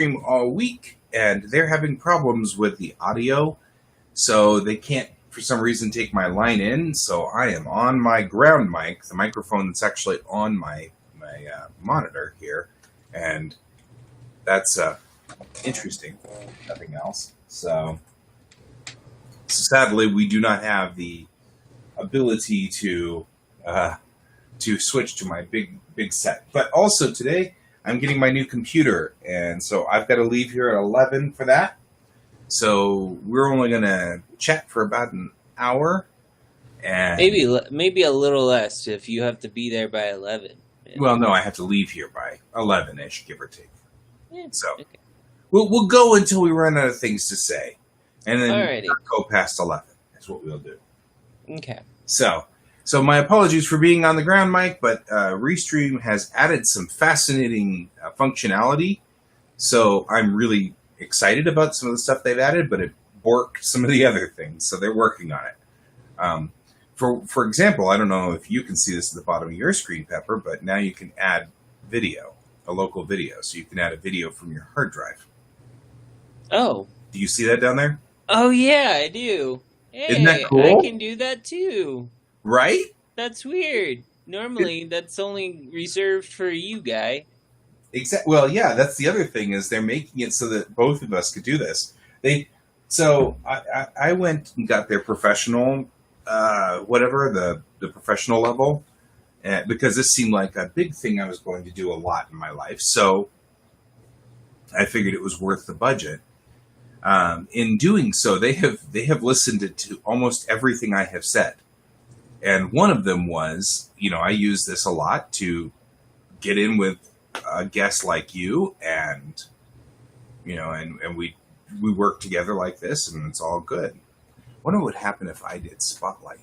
all week, and they're having problems with the audio, so they can't, for some reason, take my line in. So I am on my ground mic, the microphone that's actually on my monitor here, and that's interesting. Nothing else. So sadly, we do not have the ability to switch to my big set. But also today, I'm getting my new computer, and so I've got to leave here at 11 for that. So we're only going to chat for about an hour, and maybe a little less if you have to be there by 11. Well, no, I have to leave here by 11ish, give or take. Yeah, so okay. we'll go until we run out of things to say, and then Alrighty. go past 11. That's what we'll do. Okay. So my apologies for being on the ground mic, but Restream has added some fascinating functionality. So I'm really excited about some of the stuff they've added, but it borked some of the other things. So they're working on it. For example, I don't know if you can see this at the bottom of your screen, Pepper, but now you can add video, a local video. So you can add a video from your hard drive. Oh. Do you see that down there? Oh, yeah, I do. Hey, isn't that cool? I can do that too. Right? That's weird. Normally, that's only reserved for you, guy. Well, yeah, that's the other thing, is they're making it so that both of us could do this. So I went and got their professional, the professional level, because this seemed like a big thing I was going to do a lot in my life. So I figured it was worth the budget. In doing so, they have listened to almost everything I have said. And one of them was, I use this a lot to get in with a guest like you, and and we work together like this, and it's all good. Wonder what would happen if I did spotlight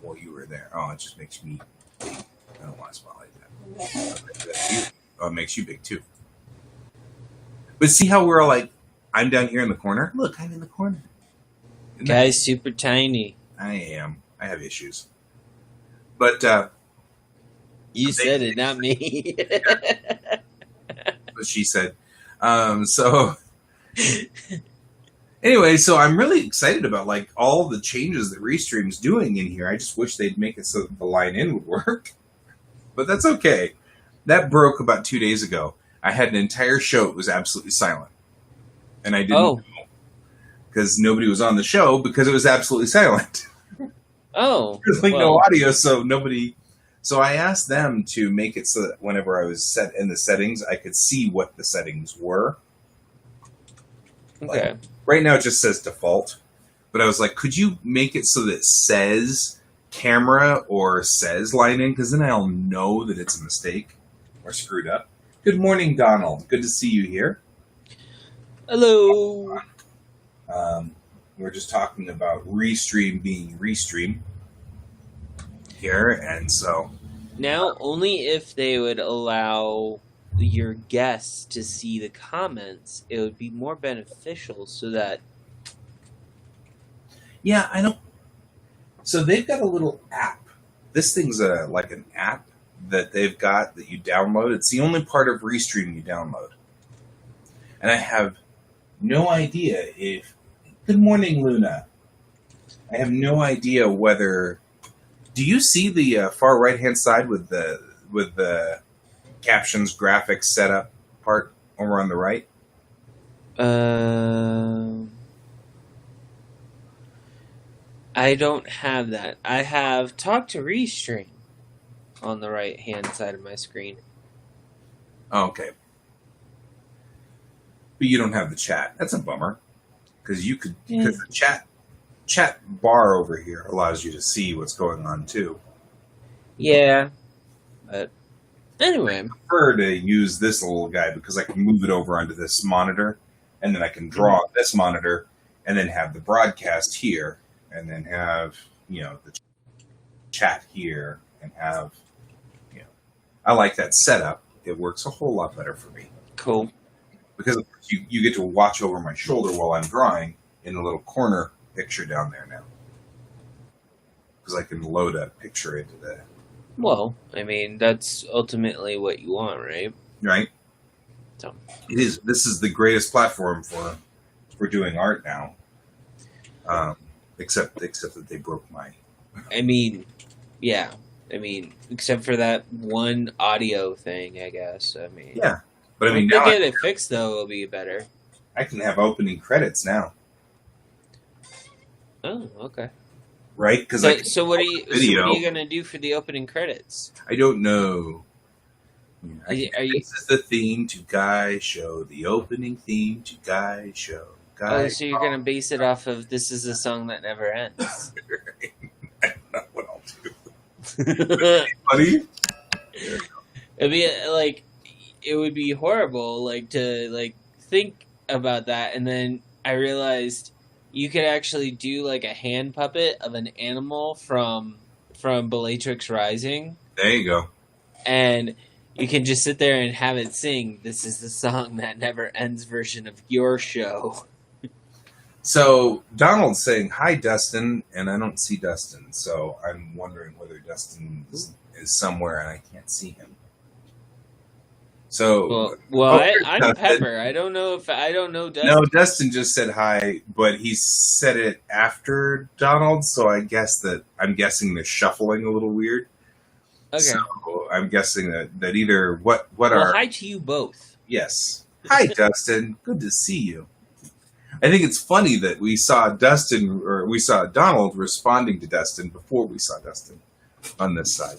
while you were there. Oh, it just makes me big. I don't want to spotlight that. Oh, it makes you big too. But see how we're all like, I'm down here in the corner. Look, I'm in the corner. Guy's super tiny. I am. I have issues. But you said it, not me. What she said. So anyway, so I'm really excited about like all the changes that Restream's doing in here. I just wish they'd make it so that the line in would work. But that's okay. That broke about 2 days ago. I had an entire show that was absolutely silent. And I didn't know, because nobody was on the show because it was absolutely silent. Oh. There's no audio, so nobody. So I asked them to make it so that whenever I was set in the settings, I could see what the settings were. Okay. Like, right now it just says default. But I was like, could you make it so that it says camera or says line in? Because then I'll know that it's a mistake or screwed up. Good morning, Donald. Good to see you here. Hello. We're just talking about Restream being Restream here, and so now only if they would allow your guests to see the comments, it would be more beneficial. So that I don't. So they've got a little app. This thing's like an app that they've got that you download. It's the only part of Restream you download, and I have no idea if. Good morning, Luna. I have no idea whether. Do you see the far right-hand side with the captions, graphics, setup part over on the right? I don't have that. I have Talk to Restream on the right-hand side of my screen. Okay. But you don't have the chat. That's a bummer. Because because the chat bar over here allows you to see what's going on too. Yeah, but anyway, I prefer to use this little guy because I can move it over onto this monitor, and then I can draw on this monitor, and then have the broadcast here, and then have the chat here, and have I like that setup. It works a whole lot better for me. Cool. Because of course you get to watch over my shoulder while I'm drawing in the little corner picture down there now. Because I can load a picture into that. Well, I mean, that's ultimately what you want, right? Right. So, It is. This is the greatest platform for doing art now. Except that they broke my. I mean, yeah. I mean, except for that one audio thing, I guess. I mean, Yeah, but I mean once they now get it fixed, though, it'll be better. I can have opening credits now, Oh, okay. right? Because So what are you? So what are you gonna do for the opening credits? I don't know. Are you? This is the theme to Guy Show. The opening theme to Guy Show. Oh, Guy. so you're gonna base it off of "This Is a Song That Never Ends." I don't know what I'll do. It'd Buddy? be like, it would be horrible, like to think about that, and then I realized you could actually do like a hand puppet of an animal from Bellatrix Rising, There you go. and you can just sit there and have it sing "This Is the Song That Never Ends" version of your show. So Donald's saying hi, Dustin, and I don't see Dustin. So I'm wondering whether Dustin is somewhere and I can't see him. So I'm Dustin. Pepper. I don't know Dustin. No, Dustin just said hi, but he said it after Donald. So I'm guessing the shuffling a little weird. Okay. So I'm guessing that either what Well, are hi to you both. yes. Hi, Dustin. Good to see you. I think it's funny that we saw Donald responding to Dustin before we saw Dustin on this side.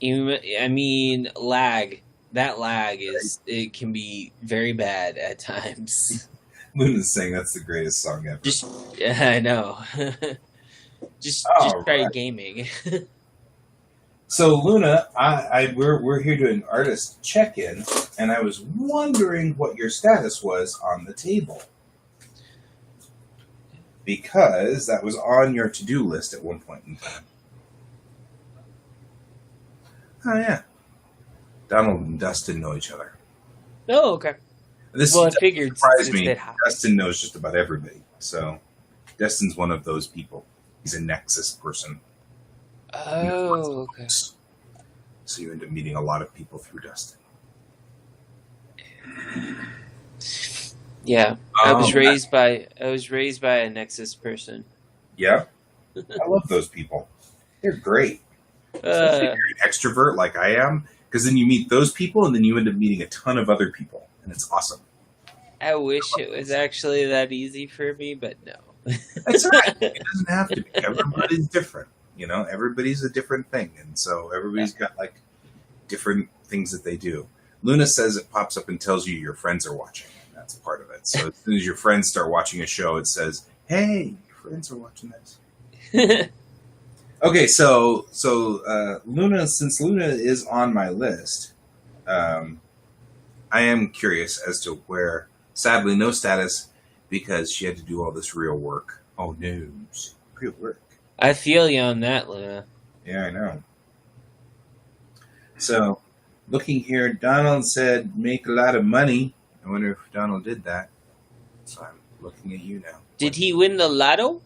I mean, lag. That lag it can be very bad at times. Luna's saying that's the greatest song ever. I know. just try gaming. So Luna, we're here doing artist check-in, and I was wondering what your status was on the table. Because that was on your to-do list at one point in time. Oh, yeah. Donald and Dustin know each other. Oh, okay. I figured surprised me. Dustin knows just about everybody. So, Dustin's one of those people. He's a Nexus person. Oh, okay. So you end up meeting a lot of people through Dustin. Yeah, I was raised by a Nexus person. Yeah, I love those people. They're great. If you're an extrovert like I am, because then you meet those people, and then you end up meeting a ton of other people, and it's awesome. I wish it was actually that easy for me, but no. That's right. It doesn't have to be. Everybody's different. Everybody's a different thing, and so everybody's got like different things that they do. Luna says it pops up and tells you your friends are watching. That's part of it. So as soon as your friends start watching a show, it says, "Hey, your friends are watching this." Okay, so Luna, since Luna is on my list, I am curious as to where. Sadly, no status because she had to do all this real work. Oh no, real work. I feel you on that, Luna. Yeah, I know. So, looking here, Donald said make a lot of money. I wonder if Donald did that. So I'm looking at you now. Did he win the lotto?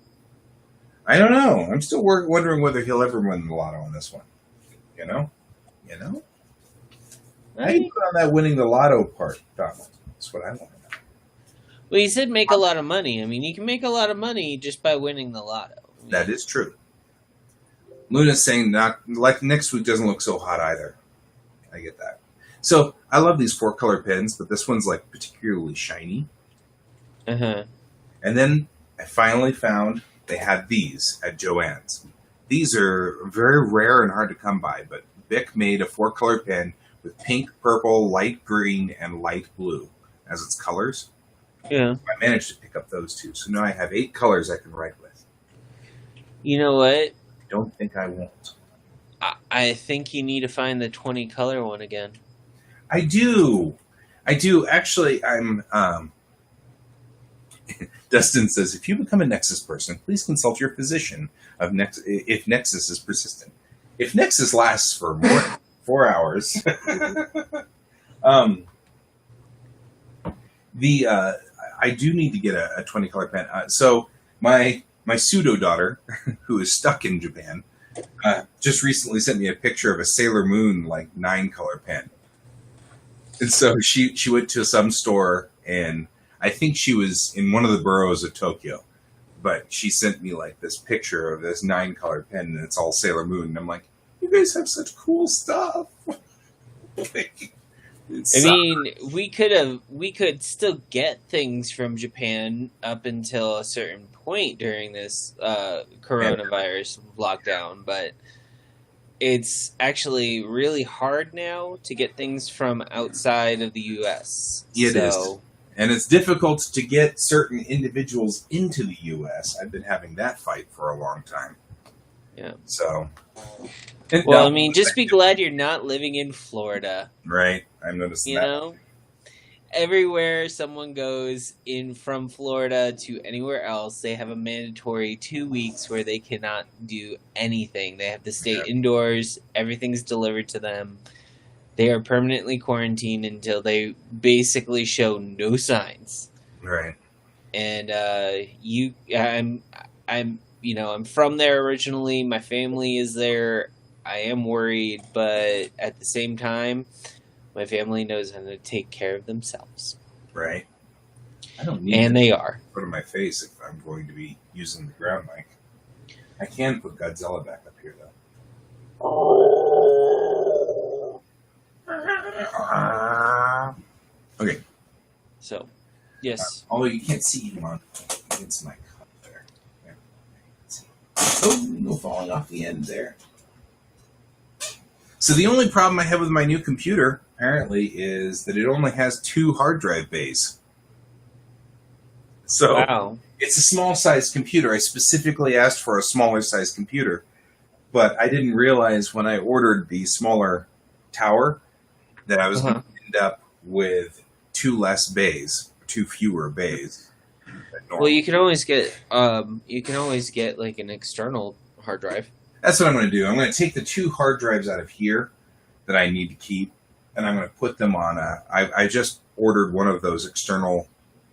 I don't know. I'm still wondering whether he'll ever win the lotto on this one. You know? How do you put on that winning the lotto part, Donald? That's what I want to know. Well, he said make a lot of money. I mean, you can make a lot of money just by winning the lotto. That is true. Luna's saying not like next week doesn't look so hot either. I get that. So I love these 4-color pens, but this one's like particularly shiny. Uh-huh. And then I finally found they had these at Joann's. These are very rare and hard to come by, but Bic made a 4-color pen with pink, purple, light green, and light blue as its colors. Yeah. I managed to pick up those two. So now I have 8 colors I can write with. You know what? I don't think I won't. I think you need to find the 20-color one again. I do. Actually, I'm... Dustin says, if you become a Nexus person, please consult your physician if Nexus is persistent. If Nexus lasts for more than 4 hours... I do need to get a 20-color pen. So my pseudo daughter, who is stuck in Japan, just recently sent me a picture of a Sailor Moon 9-color pen. And so she went to some store, and I think she was in one of the boroughs of Tokyo. But she sent me like this picture of this 9-color pen, and it's all Sailor Moon. And I'm like, you guys have such cool stuff. Like, I it's mean, we could still get things from Japan up until a certain point during this coronavirus lockdown, but it's actually really hard now to get things from outside of the U.S. it is. And it's difficult to get certain individuals into the U.S. I've been having that fight for a long time. Yeah. So. Well, I mean, just be glad you're not living in Florida. Right. I'm noticing You that. know? Everywhere someone goes in from Florida to anywhere else, they have a mandatory 2 weeks where they cannot do anything. They have to stay indoors. Everything's delivered to them. They are permanently quarantined until they basically show no signs. Right. And I'm from there originally. My family is there. I am worried, but at the same time, my family knows how to take care of themselves. Right. I don't need and they are. Put on my face if I'm going to be using the ground mic. I can put Godzilla back up here though. Okay. So, yes. Although you can't see him on against my cup there. Yeah. Oh, no falling off the end there. So the only problem I have with my new computer, apparently, is that it only has 2 hard drive bays. So Wow. it's a small sized computer. I specifically asked for a smaller sized computer, but I didn't realize when I ordered the smaller tower that I was going to end up with 2 less bays, 2 fewer bays. Well, you can always get like an external hard drive. That's what I'm going to do. I'm going to take the 2 hard drives out of here that I need to keep, and I'm going to put them on I just ordered one of those external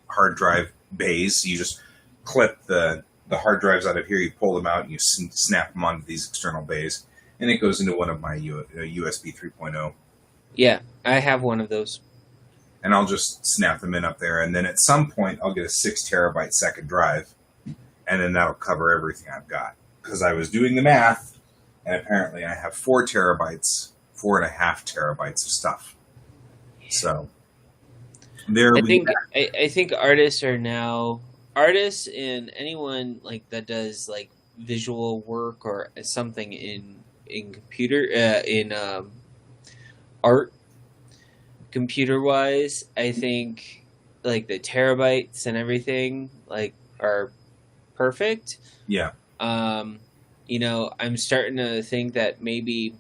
hard drive bays. You just clip the hard drives out of here, you pull them out, and you snap them onto these external bays, and it goes into one of my USB 3.0. Yeah, I have one of those. And I'll just snap them in up there, and then at some point I'll get a 6 terabyte second drive, and then that'll cover everything I've got. Because I was doing the math, and apparently I have 4.5 terabytes of stuff. So I think artists and anyone like that does like visual work or something in computer in art computer wise, I think like the terabytes and everything like are perfect. Yeah. I'm starting to think that maybe,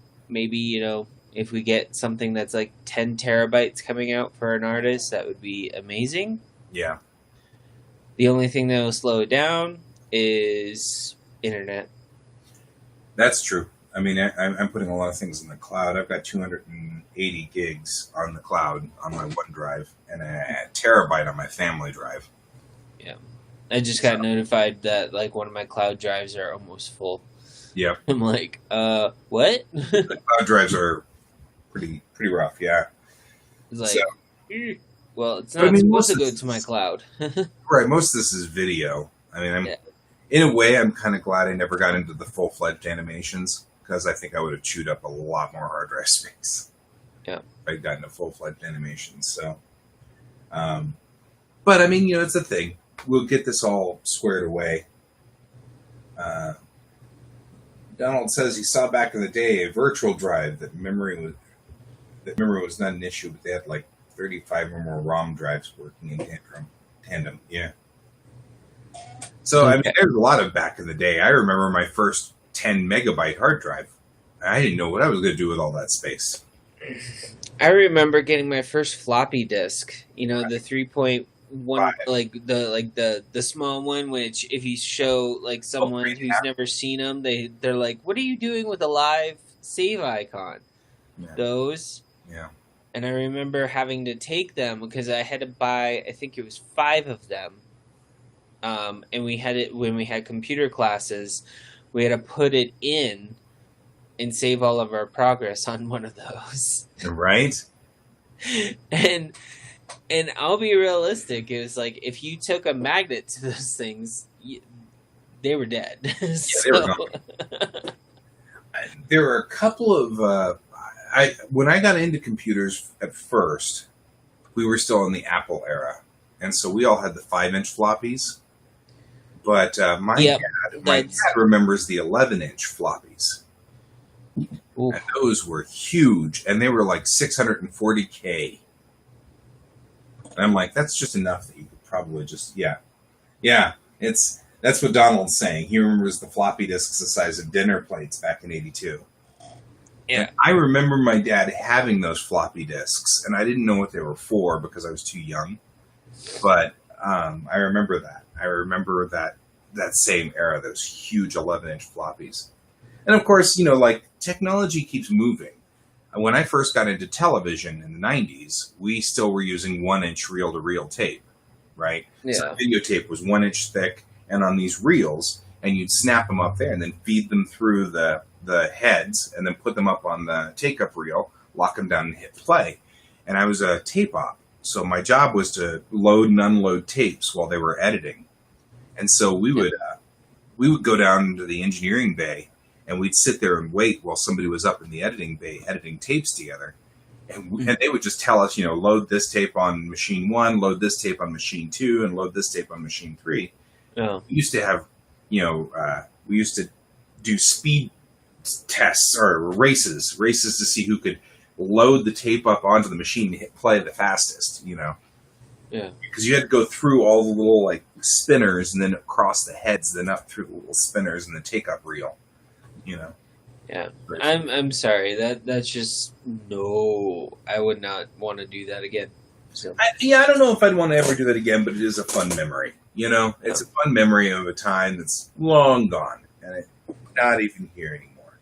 if we get something that's like 10 terabytes coming out for an artist, that would be amazing. Yeah. The only thing that will slow it down is internet. That's true. I mean, I'm putting a lot of things in the cloud. I've got 280 gigs on the cloud on my OneDrive and a terabyte on my family drive. Yeah. I just got notified that like one of my cloud drives are almost full. Yeah. I'm like, what? The cloud drives are pretty rough, yeah. It's like, well, it's not supposed to go to my cloud. Right, most of this is video. I mean, in a way, I'm kind of glad I never got into the full-fledged animations, because I think I would have chewed up a lot more hard drive space. Yeah. If I'd gotten into full-fledged animations, so. But, I mean, it's a thing. We'll get this all squared away. Donald says he saw back in the day a virtual drive that memory was not an issue, but they had like 35 or more ROM drives working in tandem. Yeah. So I mean, there's a lot of back in the day. I remember my first 10 megabyte hard drive. I didn't know what I was going to do with all that space. I remember getting my first floppy disk. The 3.1, like the small one. Which, if you show like someone who's never seen them, they're like, "What are you doing with a live save icon?" Yeah. Those. Yeah. And I remember having to take them because I had to buy. I think it was 5 of them. And we had it when we had computer classes. We had to put it in and save all of our progress on one of those. Right. and I'll be realistic. It was like if you took a magnet to those things, they were dead. Yeah, they were gone. There were a couple of when I got into computers at first, we were still in the Apple era, and so we all had the 5-inch floppies. But my dad remembers the 11-inch floppies, Oof. and those were huge, and they were like 640K. And I'm like, that's just enough that you could probably just that's what Donald's saying. He remembers the floppy disks the size of dinner plates back in '82. Yeah. And I remember my dad having those floppy disks, and I didn't know what they were for because I was too young. But I remember that. I remember that same era, those huge 11-inch floppies. And of course, like technology keeps moving. When I first got into television in the 90s, we still were using 1-inch reel-to-reel tape, right? Yeah. So videotape was 1-inch thick and on these reels, and you'd snap them up there and then feed them through the heads and then put them up on the take-up reel, lock them down and hit play. And I was a tape op, so my job was to load and unload tapes while they were editing. And so we would go down into the engineering bay, and we'd sit there and wait while somebody was up in the editing bay editing tapes together. And they would just tell us, load this tape on machine 1, load this tape on machine 2, and load this tape on machine 3. Oh. We used to have, we used to do speed tests or races to see who could load the tape up onto the machine and hit play the fastest, Yeah. Because you had to go through all the little like spinners and then across the heads, then up through the little spinners and the take-up reel, Yeah. I'm sorry. That's just no. I would not want to do that again. So. I don't know if I'd want to ever do that again, but it is a fun memory. It's a fun memory of a time that's long gone and it's not even here anymore.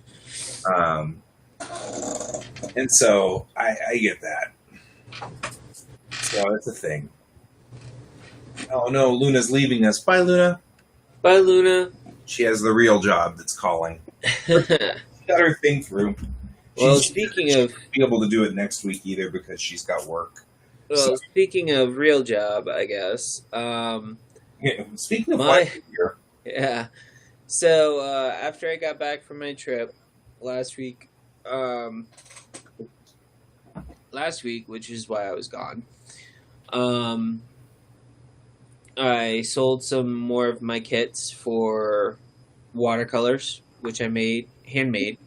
And so I get that. So that's a thing. Oh no, Luna's leaving us. Bye, Luna. Bye, Luna. She has the real job that's calling. She got her thing through. Well, speaking of... be able to do it next week either because she's got work. Well, speaking of real job, I guess. Speaking of life here. Yeah. So, after I got back from my trip last week, which is why I was gone, I sold some more of my kits for watercolors, which I handmade.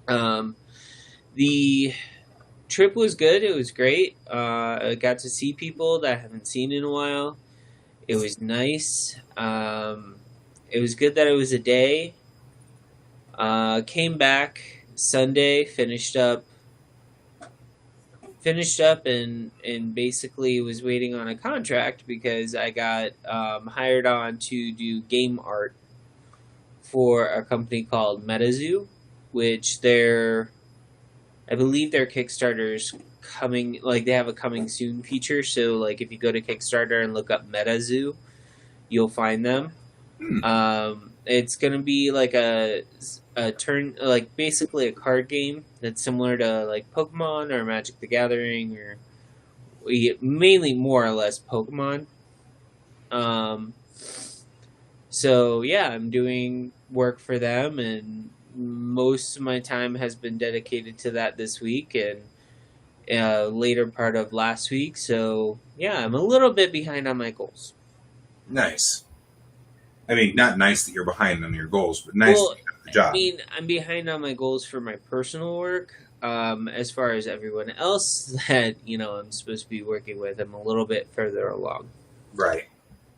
The trip was good. It was great. I got to see people that I haven't seen in a while. It was nice. It was good that it was a day. Came back Sunday, finished up and basically was waiting on a contract because I got hired on to do game art for a company called MetaZoo, which I believe their Kickstarter's coming, like they have a coming soon feature. So like if you go to Kickstarter and look up MetaZoo, you'll find them. It's gonna be like a turn, like basically a card game that's similar to like Pokemon or Magic the Gathering, or mainly more or less Pokemon. So yeah, I'm doing work for them, and most of my time has been dedicated to that this week and later part of last week. So yeah, I'm a little bit behind on my goals. Nice. I mean, not nice that you're behind on your goals, but nice that you got the job. I mean, I'm behind on my goals for my personal work. As far as everyone else that, I'm supposed to be working with, I'm a little bit further along. Right.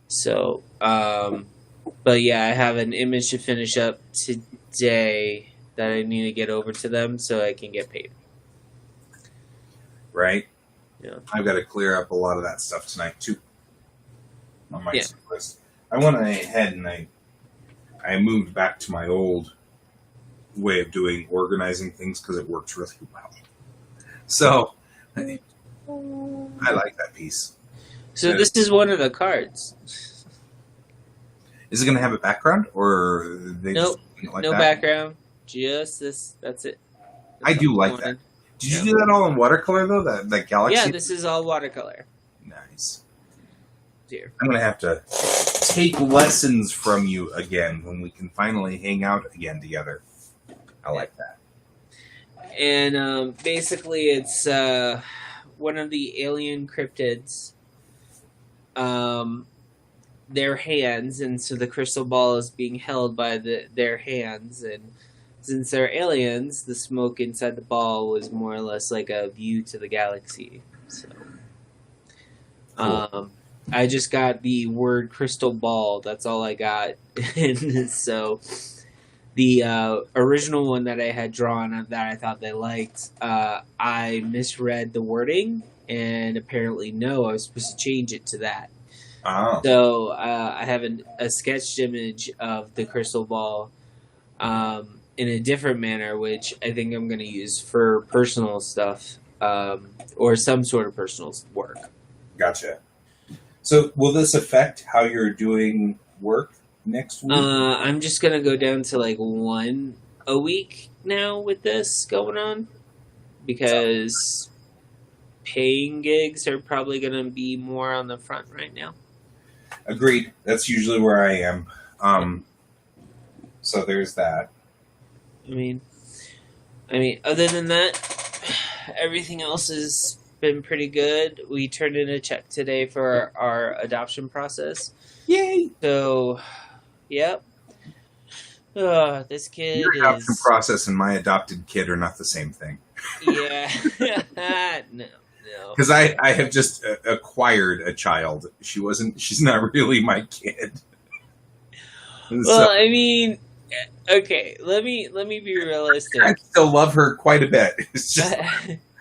So, but yeah, I have an image to finish up today that I need to get over to them so I can get paid. Right. Yeah. I've got to clear up a lot of that stuff tonight too. On my list. I went ahead and I moved back to my old way of organizing things because it works really well. So I like that piece. So this is one of the cards. Is it going to have a background, or they nope, just like no that? background, just this. That's it. I do like that. Did you Yeah. do that all in watercolor though? That Yeah, galaxy. this is all watercolor. Nice. Here. I'm gonna have to take lessons from you again when we can finally hang out again together. I like that. And basically, it's one of the alien cryptids. Um, their hands, and so the crystal ball is being held by their hands, and since they're aliens, the smoke inside the ball was more or less like a view to the galaxy. So, Cool. I just got the word crystal ball. That's all I got, and so the original one that I had drawn that I thought they liked, I misread the wording, and apparently no, I was supposed to change it to that. Oh, So I have a sketched image of the crystal ball in a different manner, which I think I'm going to use for personal stuff or some sort of personal work. gotcha. So, will this affect how you're doing work next week? I'm just going to go down to like one a week now with this going on because paying gigs are probably going to be more on the front right now. Agreed. That's usually where I am. So there's that. I mean, other than that, everything else has been pretty good. We turned in a check today for our adoption process. Yay! So, yep. This kid Your adoption is. process and my adopted kid are not the same thing. Yeah. No. Because I have just acquired a child. She's not really my kid. Well, I mean, okay. Let me be realistic. I still love her quite a bit. It's just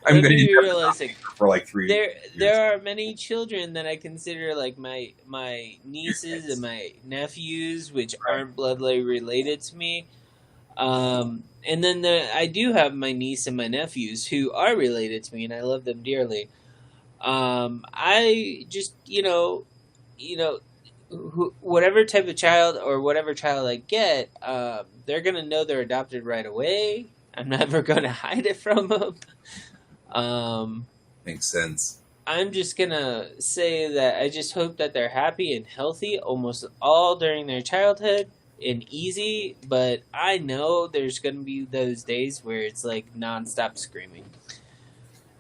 I'm going to be be realistic. for like 3 years. There are many children that I consider like my nieces and my nephews, which aren't bloodline related to me. And then I do have my niece and my nephews who are related to me, and I love them dearly. I just whatever type of child or whatever child I get, they're gonna know they're adopted right away. I'm never gonna hide it from them. Makes sense. I'm just gonna say that I just hope that they're happy and healthy almost all during their childhood and easy, but I know there's gonna be those days where it's like nonstop screaming.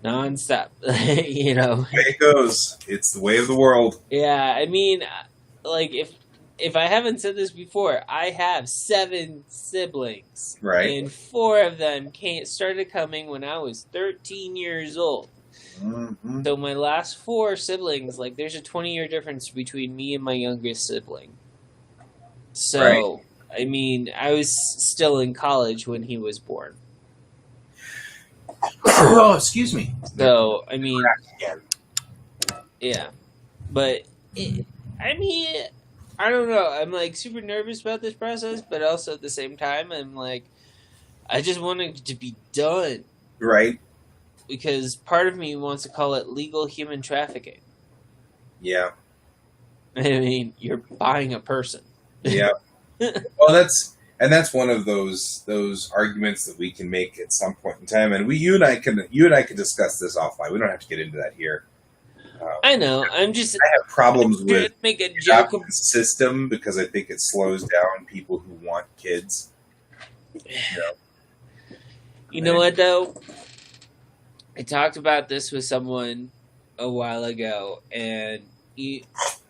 Nonstop. The way it goes. It's the way of the world. Yeah, I mean, like if I haven't said this before, I have 7 siblings. Right. And 4 of them started coming when I was 13 years old. Mm-hmm. So my last 4 siblings, like there's a 20-year difference between me and my youngest sibling. So, right. I mean, I was still in college when he was born. Oh, excuse me. So, I mean, yeah. But, I mean, I don't know. I'm like super nervous about this process, but also at the same time, I'm like, I just want it to be done. Right. Because part of me wants to call it legal human trafficking. Yeah. I mean, you're buying a person. Yeah. Well, that's one of those arguments that we can make at some point in time, and you and I can discuss this offline. We don't have to get into that here. I know. I have problems with make a the joke adoption system because I think it slows down people who want kids. You know what though? I talked about this with someone a while ago, and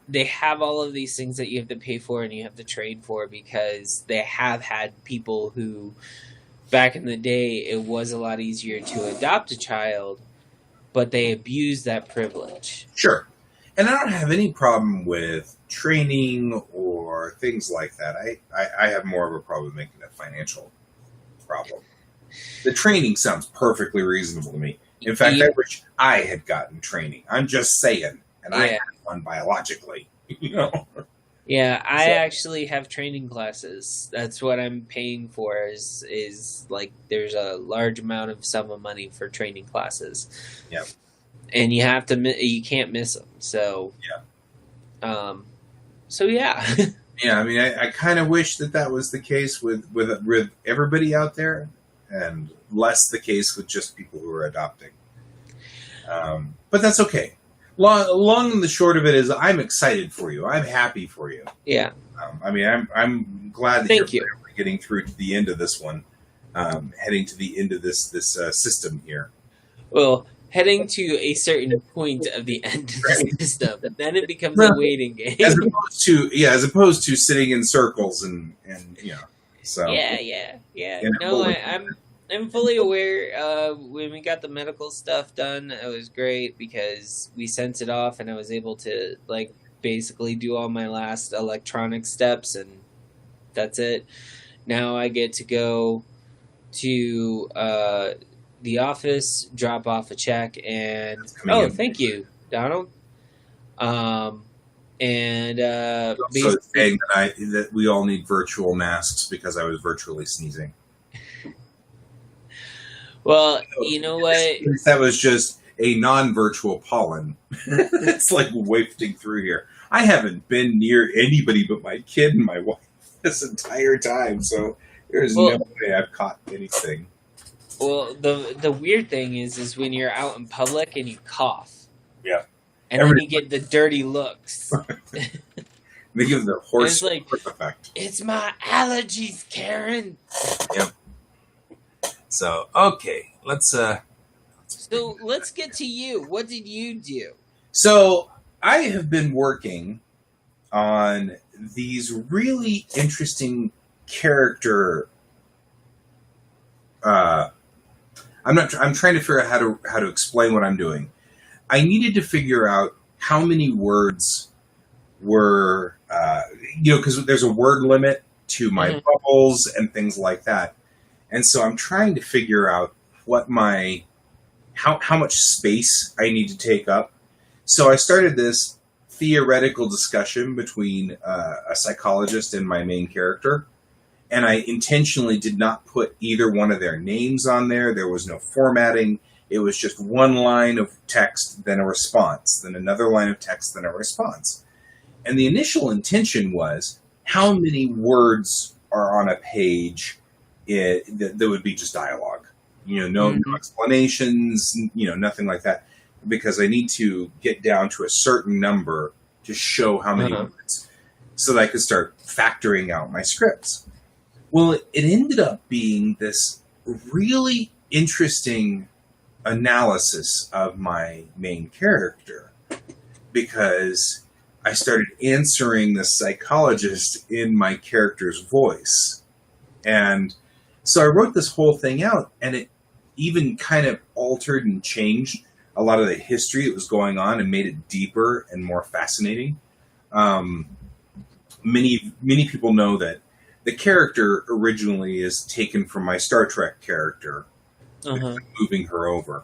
they have all of these things that you have to pay for and you have to trade for because they have had people who, back in the day, it was a lot easier to adopt a child, but they abused that privilege. Sure. And I don't have any problem with training or things like that. I have more of a problem making a financial problem. The training sounds perfectly reasonable to me. In fact, I wish I had gotten training. I'm just saying. And I had one biologically. Yeah, I actually have training classes. That's what I'm paying for is like there's a large amount of sum of money for training classes. Yep. And you can't miss them. So so yeah. Yeah, I mean, I kind of wish that was the case with everybody out there. and less the case with just people who are adopting. But that's okay. Long and the short of it is, I'm excited for you. I'm happy for you. Yeah. I mean, I'm glad that Thank you're you. getting through to the end of this one, heading to the end of this system here. Well, heading to a certain point of the end of the Right. system, then it becomes Well, a waiting as game. as opposed to sitting in circles and so Yeah. in a No, bowling. I'm fully aware. When we got the medical stuff done, it was great because we sent it off, and I was able to like basically do all my last electronic steps, and that's it. Now I get to go to the office, drop off a check, and Coming in. thank you, Donald. Um, and So saying that we all need virtual masks because I was virtually sneezing. well, you know what? That was just a non-virtual pollen. It's like wafting through here. I haven't been near anybody but my kid and my wife this entire time, so there's no way I've caught anything. Well, the weird thing is when you're out in public and you cough. Yeah. And then you get the dirty looks. They give the horse like, effect. It's my allergies, Karen. Yep. So okay, let's get to you. What did you do? So I have been working on these really interesting character. I'm trying to figure out how to explain what I'm doing. I needed to figure out how many words were, because there's a word limit to my bubbles and things like that. And so I'm trying to figure out what how much space I need to take up. So I started this theoretical discussion between a psychologist and my main character. And I intentionally did not put either one of their names on there. There was no formatting. It was just one line of text, then a response, then another line of text, then a response. And the initial intention was how many words are on a page that would be just dialogue. No explanations, nothing like that. Because I need to get down to a certain number to show how many words so that I could start factoring out my scripts. Well, it ended up being this really interesting analysis of my main character because I started answering the psychologist in my character's voice. And so I wrote this whole thing out, and it even kind of altered and changed a lot of the history that was going on and made it deeper and more fascinating. Many people know that the character originally is taken from my Star Trek character, moving her over.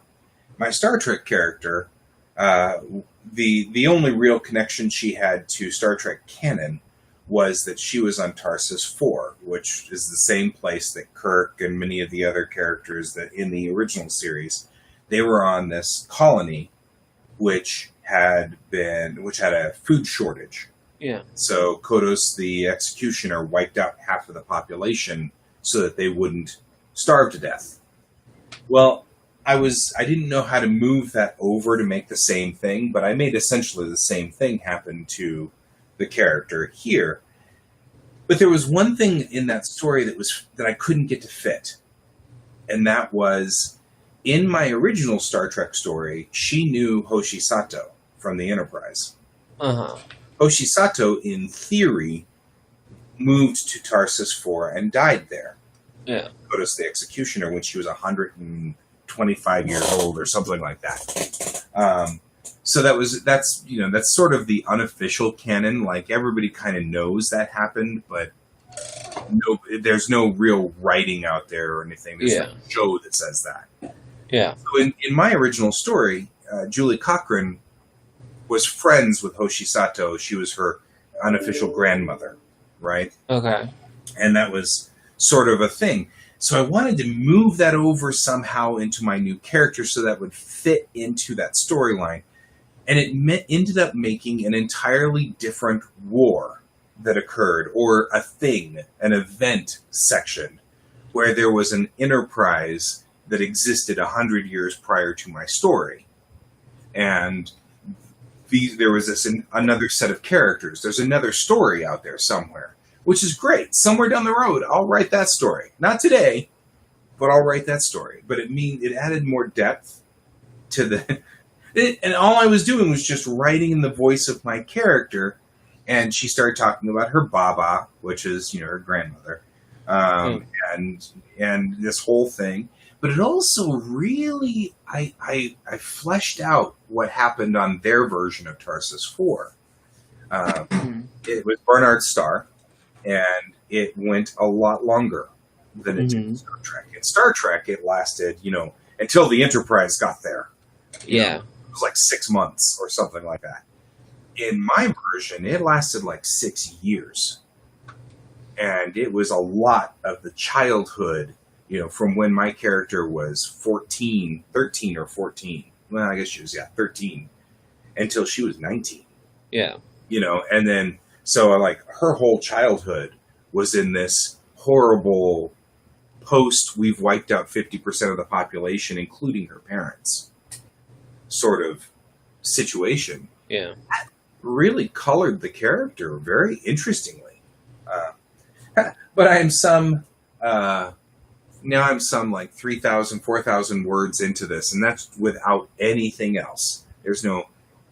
My Star Trek character, the only real connection she had to Star Trek canon was that she was on Tarsus 4, which is the same place that Kirk and many of the other characters that in the original series, they were on this colony which had a food shortage. Yeah. So Kodos, the executioner, wiped out half of the population so that they wouldn't starve to death. Well, I didn't know how to move that over to make the same thing, but I made essentially the same thing happen to the character here. But there was one thing in that story that I couldn't get to fit. And that was, in my original Star Trek story, she knew Hoshi Sato from the Enterprise. Hoshi Sato, in theory, moved to Tarsus 4 and died there. Yeah. Kodos the Executioner when she was 125 years old or something like that. So that's sort of the unofficial canon. Like, everybody kind of knows that happened, but there's no real writing out there or anything. There's no show that says that. Yeah. So in my original story, Julie Cochran was friends with Hoshi Sato. She was her unofficial grandmother, right? Okay. And that was sort of a thing. So I wanted to move that over somehow into my new character so that would fit into that storyline. And it ended up making an entirely different war that occurred, or a thing, an event section, where there was an enterprise that existed 100 years prior to my story, and there was another set of characters. There's another story out there somewhere, which is great. Somewhere down the road, I'll write that story. Not today, but I'll write that story. But it added more depth to and all I was doing was just writing in the voice of my character, and she started talking about her Baba, which is her grandmother, and this whole thing. But it also really, I fleshed out what happened on their version of Tarsus 4. It was Bernard's Star, and it went a lot longer than it did in Star Trek. In Star Trek, it lasted, until the Enterprise got there. Yeah. It was like 6 months or something like that. In my version, it lasted like 6 years. And it was a lot of the childhood, from when my character was 13 or 14. Well, I guess she was, 13. Until she was 19. Yeah. And then, so like her whole childhood was in this horrible we've wiped out 50% of the population, including her parents, sort of situation. Yeah. That really colored the character very interestingly. But I'm now I'm some like 3,000, 4,000 words into this, and that's without anything else. There's no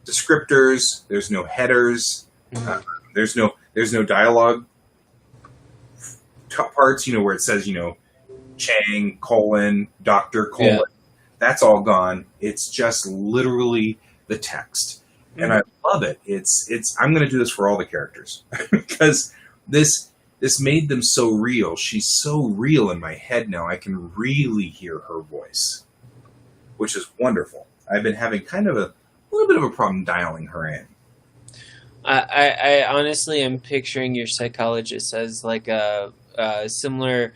descriptors, there's no headers, there's no dialogue parts, where it says, Chang, Dr. : Yeah. That's all gone. It's just literally the text. And I love it. I'm going to do this for all the characters because this made them so real. She's so real in my head now. I can really hear her voice, which is wonderful. I've been having kind of a little bit of a problem dialing her in. I honestly am picturing your psychologist as like a similar,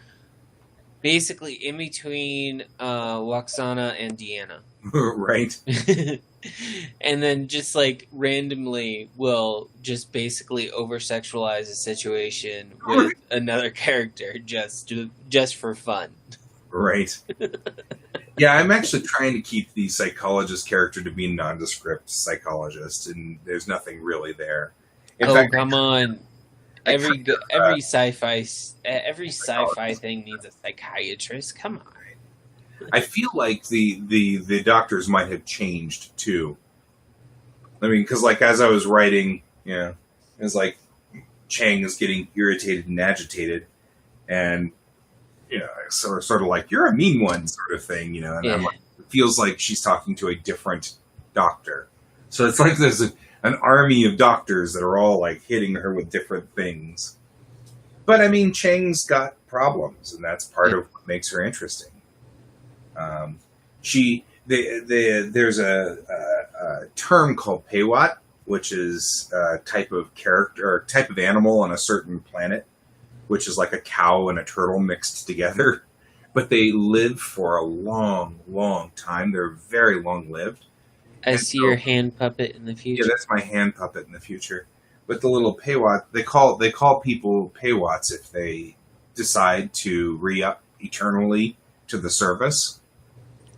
basically in between Waxana and Deanna. Right. And then just like randomly will just basically over sexualize a situation with another character just for fun. Right. Yeah, I'm actually trying to keep the psychologist character to be a nondescript psychologist, and there's nothing really there. In fact, come on. Every sci-fi thing needs a psychiatrist. Come on. I feel like the doctors might have changed too. I mean, because like as I was writing, it was like Chang is getting irritated and agitated, and sort of like you're a mean one sort of thing, and I'm like, it feels like she's talking to a different doctor. So it's like there's an army of doctors that are all like hitting her with different things. But I mean, Chang's got problems, and that's part of what makes her interesting. There's a term called Peywat, which is a type of character or type of animal on a certain planet, which is like a cow and a turtle mixed together. But they live for a long, long time. They're very long lived. I see your hand puppet in the future. Yeah, that's my hand puppet in the future. But the little Peywat, they call people Peywats if they decide to re-up eternally to the service,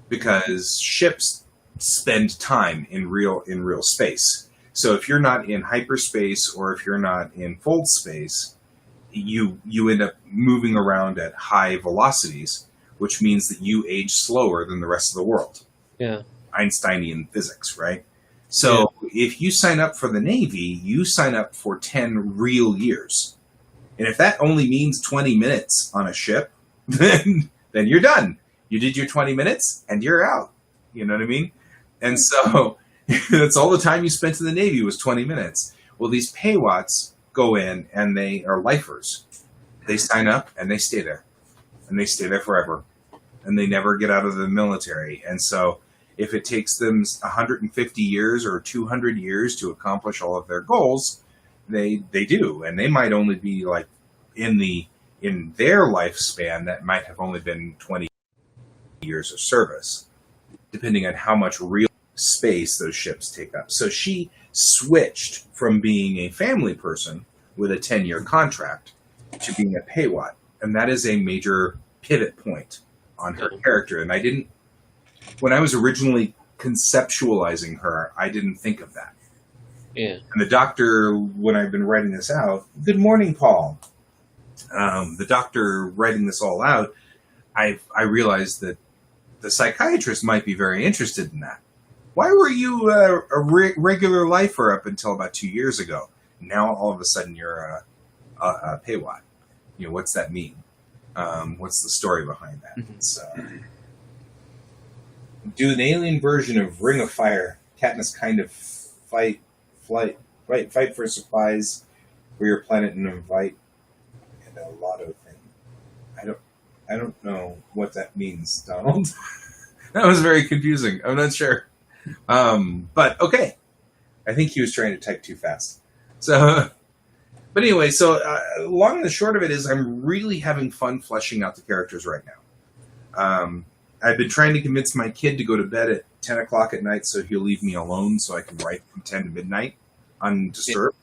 because ships spend time in real space. So if you're not in hyperspace or if you're not in fold space, you end up moving around at high velocities, which means that you age slower than the rest of the world. Yeah. Einsteinian physics, right? So if you sign up for the Navy, you sign up for 10 real years. And if that only means 20 minutes on a ship, then you're done. You did your 20 minutes and you're out. You know what I mean? And so that's all the time you spent in the Navy was 20 minutes. Well, these Peywats go in and they are lifers. They sign up and they stay there. And they stay there forever. And they never get out of the military. And so if it takes them 150 years or 200 years to accomplish all of their goals, they do. And they might only be like in their lifespan, that might have only been 20 years of service, depending on how much real space those ships take up. So she switched from being a family person with a 10-year contract to being a Peywat. And that is a major pivot point on her Yeah. character. And I didn't, when I was originally conceptualizing her, I didn't think of that. Yeah. And the doctor, when I've been writing this out, good morning, Paul. The doctor writing this all out, I realized that the psychiatrist might be very interested in that. Why were you a regular lifer up until about 2 years ago? Now all of a sudden you're a paywat. You know, what's that mean? What's the story behind that? Mhm. So, do an alien version of Ring of Fire. Katniss kind of fight for supplies for your planet and invite and a lotto thing. I don't know what that means, Donald. That was very confusing. I'm not sure. But okay. I think he was trying to type too fast. So, but anyway, so long and the short of it is I'm really having fun fleshing out the characters right now. I've been trying to convince my kid to go to bed at 10 o'clock at night so he'll leave me alone so I can write from 10 to midnight undisturbed.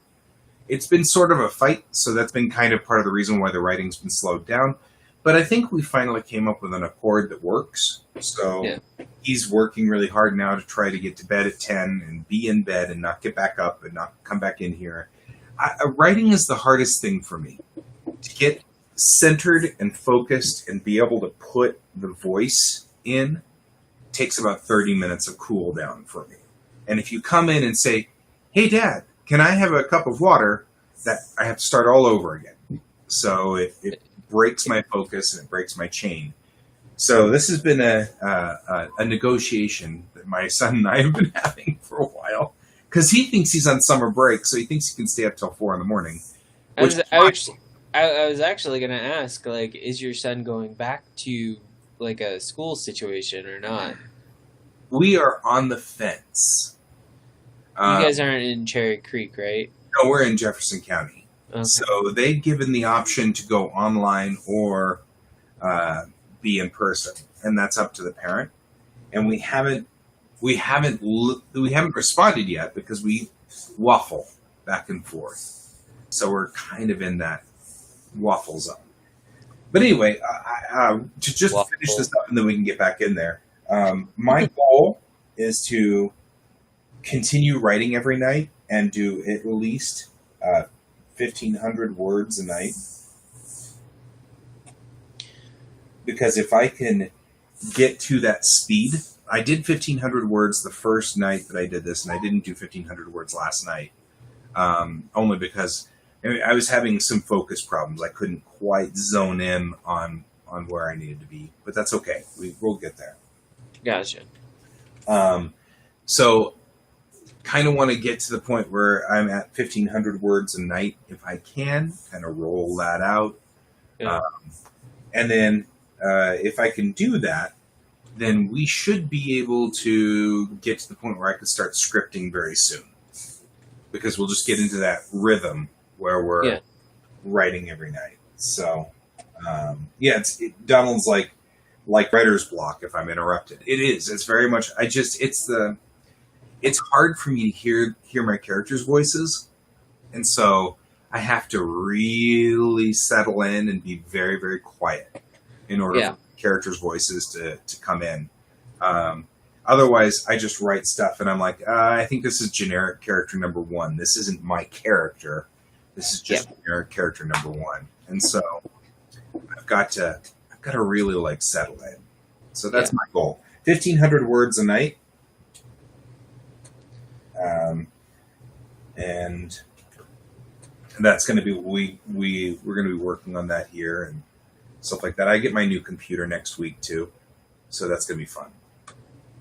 Yeah. It's been sort of a fight, so that's been kind of part of the reason why the writing's been slowed down. But I think we finally came up with an accord that works. So yeah. He's working really hard now to try to get to bed at 10 and be in bed and not get back up and not come back in here. Writing is the hardest thing for me. To get centered and focused and be able to put the voice in takes about 30 minutes of cool down for me. And if you come in and say, hey, Dad, can I have a cup of water? That I have to start all over again. So it breaks my focus and it breaks my chain. So this has been a negotiation that my son and I have been having for a while because he thinks he's on summer break, so he thinks he can stay up till 4 a.m. I was actually going to ask, like, is your son going back to like a school situation or not? We are on the fence. You guys aren't in Cherry Creek, right? No, we're in Jefferson County. Okay. So they've given the option to go online or be in person, and that's up to the parent. And we haven't responded yet because we waffle back and forth. So we're kind of in that waffle zone. But anyway, to just finish this up and then we can get back in there. My goal is to continue writing every night and do at least 1,500 words a night. Because if I can get to that speed, I did 1,500 words the first night that I did this, and I didn't do 1,500 words last night, only because I was having some focus problems. I couldn't quite zone in on where I needed to be, but that's okay. We'll get there. Gotcha. So kind of want to get to the point where I'm at 1,500 words a night if I can, kind of roll that out. Yeah. And then if I can do that, then we should be able to get to the point where I could start scripting very soon. Because we'll just get into that rhythm where we're writing every night. So, Donald's like writer's block if I'm interrupted. It is. It's very much, it's hard for me to hear my characters' voices. And so I have to really settle in and be very, very quiet in order for characters' voices to come in. Otherwise, I just write stuff and I'm like, I think this is generic character number 1. This isn't my character. This is just generic character number 1. And so I've got to really like settle in. So that's my goal. 1,500 words a night. And that's going to be we're going to be working on that here and stuff like that. I get my new computer next week too, so that's going to be fun.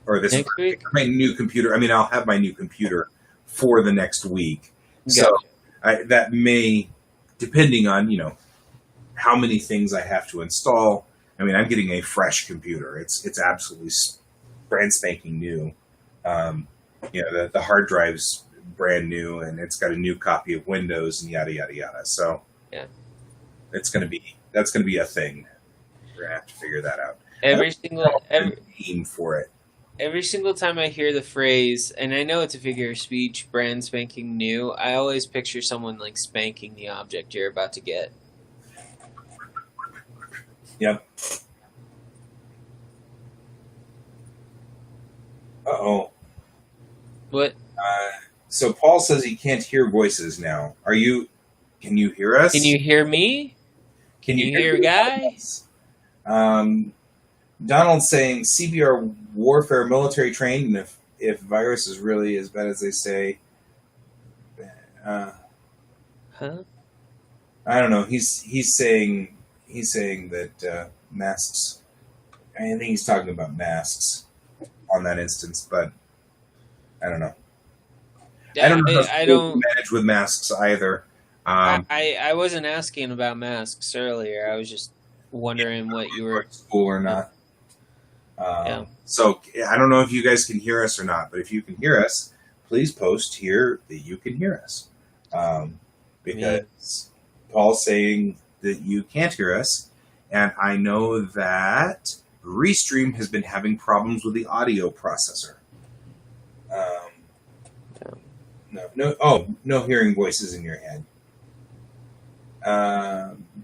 Or this next week? My new computer. I mean, I'll have my new computer for the next week. Gotcha. So that may, depending on how many things I have to install. I mean, I'm getting a fresh computer. It's absolutely brand spanking new. The hard drive's brand new, and it's got a new copy of Windows and yada yada yada. So that's going to be a thing. We're gonna have to figure that out. Every name for it. Every single time I hear the phrase, and I know it's a figure of speech, brand spanking new, I always picture someone like spanking the object you're about to get. Yep. Uh-oh. What? So Paul says he can't hear voices now. Can you hear Can us? you hear me? Can Can you you hear hear, me? guy? Um, Donald's saying CBR warfare military trained, and if virus is really as bad as they say, uh, Huh? I don't know. He's saying that masks. I think he's talking about masks on that instance, but I don't know. I don't Yeah, know how I schools don't. manage with masks either. I, Um, I I wasn't asking about masks earlier. I was just wondering what you going were. to school or Yeah. not. Yeah. So I don't know if you guys can hear us or not, but if you can hear us, please post here that you can hear us. Um, I mean, because Paul's saying that you can't hear us, and I know that Restream has been having problems with the audio processor. Um, no hearing voices in your head.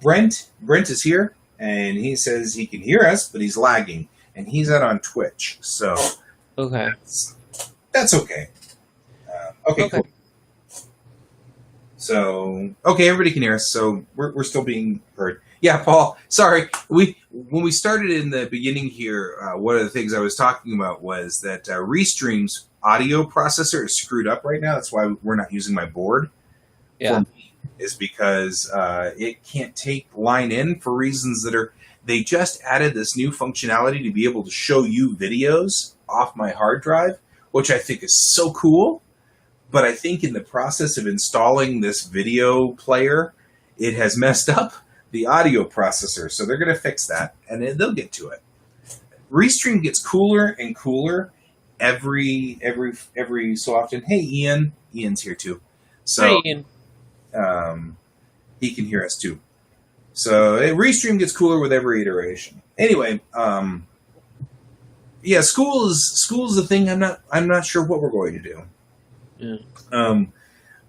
Brent is here, and he says he can hear us, but he's lagging, and he's out on Twitch, so okay. that's okay. Okay, Okay. cool. So okay, everybody can hear us, so we're still being heard. Yeah, Paul. Sorry, when we started in the beginning here, one of the things I was talking about was that Restream's audio processor is screwed up right now. That's why we're not using my board. Yeah. Is because it can't take line in for reasons that are. They just added this new functionality to be able to show you videos off my hard drive, which I think is so cool. But I think in the process of installing this video player, it has messed up the audio processor. So they're going to fix that, and then they'll get to it. Restream gets cooler and cooler every so often. Hey, Ian. Ian's here too. So Hi, Ian. he can hear us too. So Restream gets cooler with every iteration. Anyway, yeah, school is the thing. I'm not sure what we're going to do. Yeah.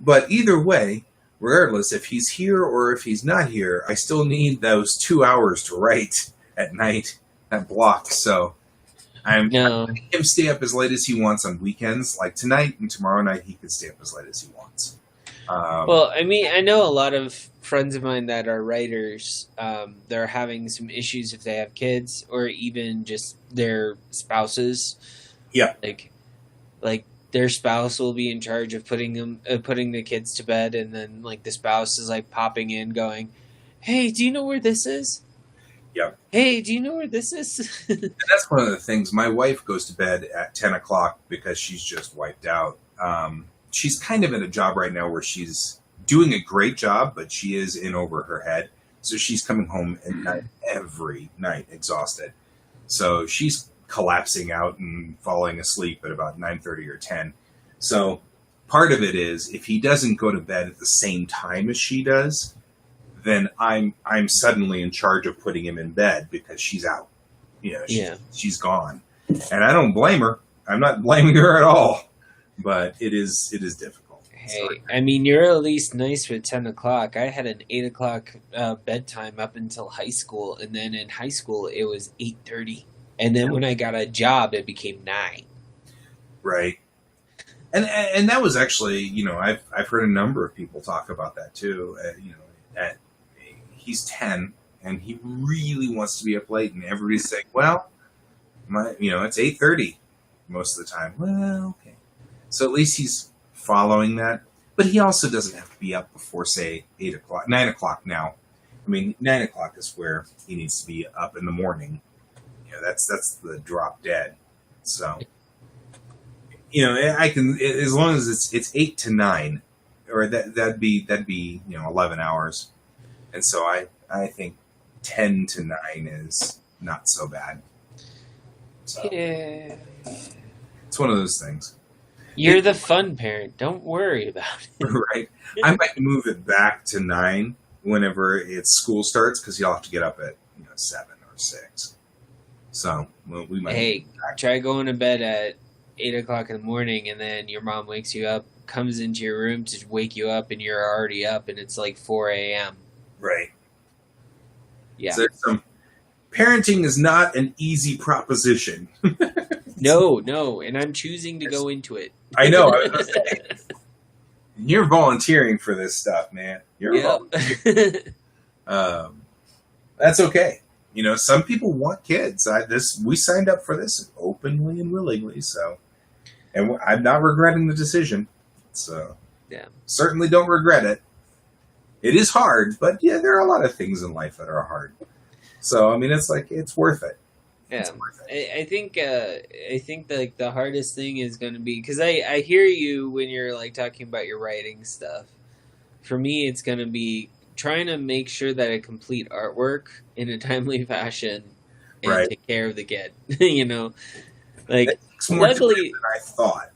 But either way, regardless if he's here or if he's not here, I still need those 2 hours to write at night, that block. So I'm No. letting him stay up as late as he wants on weekends. Like tonight and tomorrow night, he can stay up as late as he wants. Well, I mean, I know a lot of friends of mine that are writers. They're having some issues if they have kids, or even just their spouses. Yeah. Like their spouse will be in charge of putting the kids to bed, and then like the spouse is like popping in, going, "Hey, do you know where this is? Yeah. Hey, do you know where this is?" And that's one of the things. My wife goes to bed at 10 o'clock because she's just wiped out. She's kind of in a job right now where she's doing a great job, but she is in over her head. So she's coming home at night every night exhausted. So she's collapsing out and falling asleep at about 9:30 or 10. So part of it is if he doesn't go to bed at the same time as she does, then I'm suddenly in charge of putting him in bed because she's out. She's gone. And I don't blame her. I'm not blaming her at all. But it is difficult. Hey, I mean, you're at least nice with 10 o'clock. I had an 8 o'clock bedtime up until high school, and then in high school it was 8:30, and then when I got a job it became 9. Right. And that was actually, I've heard a number of people talk about that too. At he's 10 and he really wants to be up late, and everybody's saying, well, it's 8:30 most of the time. Well, okay. So at least he's following that. But he also doesn't have to be up before, say, 8 o'clock, 9 o'clock now. I mean, 9 o'clock is where he needs to be up in the morning. That's the drop dead. So, I can, as long as it's 8 to 9, or that'd be 11 hours. And so I think 10 to 9 is not so bad. So, Yeah. it's one of those things. You're the fun parent. Don't worry about it. Right. I might move it back to 9 whenever it's school starts because you'll have to get up at 7 or 6. So we might. Hey, try going to bed at 8 o'clock in the morning, and then your mom wakes you up, comes into your room to wake you up, and you're already up, and it's like 4 a.m. Right. Yeah. So parenting is not an easy proposition. No, and I'm choosing to go into it. I know. I was gonna say, you're volunteering for this stuff, man. You're Yep. volunteering. That's okay. You know, some people want kids. We signed up for this openly and willingly, so, and I'm not regretting the decision. So, Yeah. certainly don't regret it. It is hard, but yeah, there are a lot of things in life that are hard. So, I mean, it's like it's worth it. Yeah, It's worth it. I think like the hardest thing is going to be because I hear you when you're like talking about your writing stuff. For me, it's going to be trying to make sure that I complete artwork in a timely fashion and Right. take care of the kid. You know, like It takes more time luckily, than I thought.